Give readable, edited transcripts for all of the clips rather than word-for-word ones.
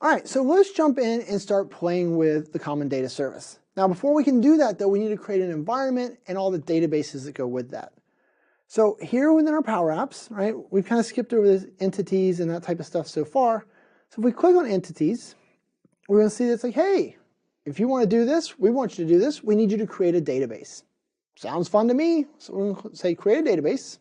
All right, so let's jump in and start playing with the Common Data Service. Now, before we can do that, though, we need to create an environment and all the databases that go with that. So here within our Power Apps, right, we've kind of skipped over the entities and that type of stuff so far. So if we click on entities, we're going to see that it's like, hey, if you want to do this, we want you to do this, we need you to create a database. Sounds fun to me. So we're going to say create a database.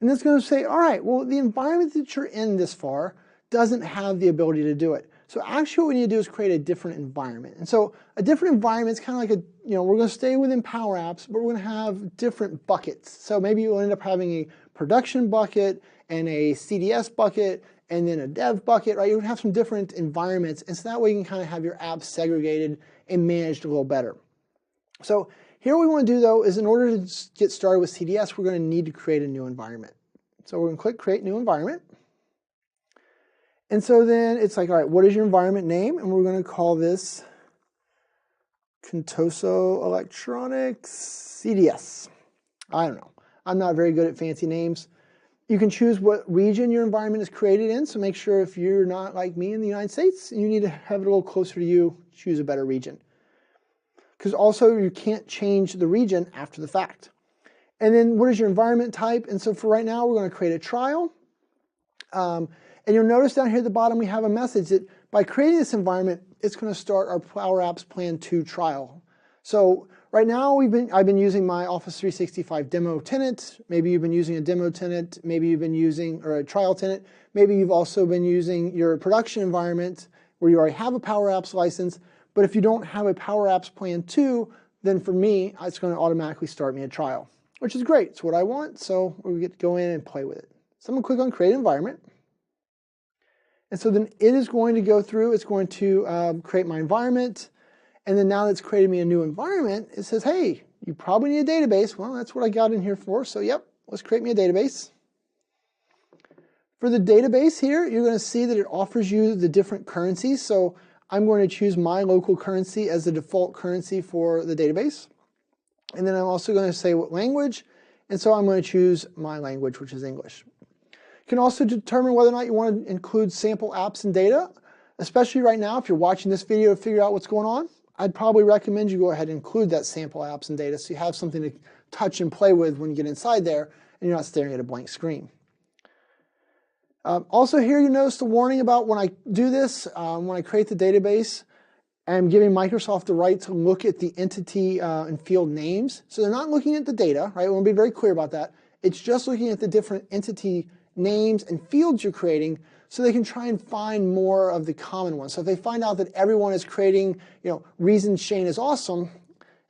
And it's going to say, all right, well, the environment that you're in this far doesn't have the ability to do it. So actually what we need to do is create a different environment. And so a different environment is kind of like a, we're going to stay within Power Apps, but we're going to have different buckets. So maybe you'll end up having a production bucket and a CDS bucket and then a dev bucket, right? You'll have some different environments, and so that way you can kind of have your apps segregated and managed a little better. So here what we want to do though is in order to get started with CDS, we're going to need to create a new environment. So we're going to click Create New Environment. And so then it's like, all right, what is your environment name? And we're going to call this Contoso Electronics CDS. I don't know. I'm not very good at fancy names. You can choose what region your environment is created in. So make sure if you're not like me in the United States, you need to have it a little closer to you, choose a better region. Because also you can't change the region after the fact. And then what is your environment type? And so for right now, we're going to create a trial. And you'll notice down here at the bottom, we have a message that by creating this environment, it's going to start our Power Apps Plan 2 trial. So right now, I've been using my Office 365 demo tenant. Maybe you've been using a demo tenant. Maybe you've been using, or a trial tenant. Maybe you've also been using your production environment where you already have a Power Apps license. But if you don't have a Power Apps Plan 2, then for me, it's going to automatically start me a trial, which is great. It's what I want. So we get to go in and play with it. So I'm going to click on Create Environment. And so then it is going to go through, it's going to create my environment. And then now that it's created me a new environment, it says, hey, you probably need a database. Well, that's what I got in here for. So yep, let's create me a database. For the database here, you're going to see that it offers you the different currencies. So I'm going to choose my local currency as the default currency for the database. And then I'm also going to say what language. And so I'm going to choose my language, which is English. You can also determine whether or not you want to include sample apps and data, especially right now if you're watching this video to figure out what's going on. I'd probably recommend you go ahead and include that sample apps and data so you have something to touch and play with when you get inside there and you're not staring at a blank screen. Also here you notice the warning about when I do this, when I create the database, I'm giving Microsoft the right to look at the entity and field names. So they're not looking at the data, right? I want to be very clear about that. It's just looking at the different entity names and fields you're creating so they can try and find more of the common ones. So if they find out that everyone is creating, reason Shane is awesome,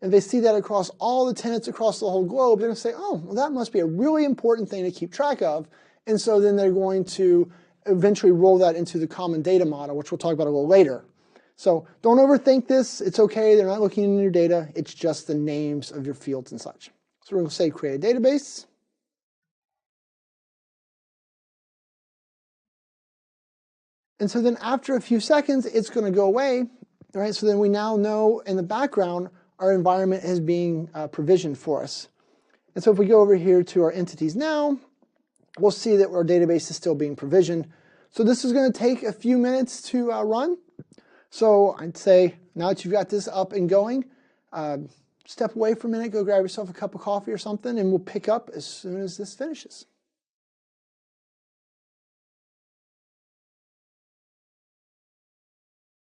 and they see that across all the tenants across the whole globe, they're going to say, oh, well, that must be a really important thing to keep track of. And so then they're going to eventually roll that into the common data model, which we'll talk about a little later. So don't overthink this. It's okay. They're not looking in your data. It's just the names of your fields and such. So we're going to say create a database. And so then after a few seconds, it's going to go away. All right, so then we now know in the background, our environment is being provisioned for us. And so if we go over here to our entities now, we'll see that our database is still being provisioned. So this is going to take a few minutes to run. So I'd say now that you've got this up and going, step away for a minute, go grab yourself a cup of coffee or something, and we'll pick up as soon as this finishes.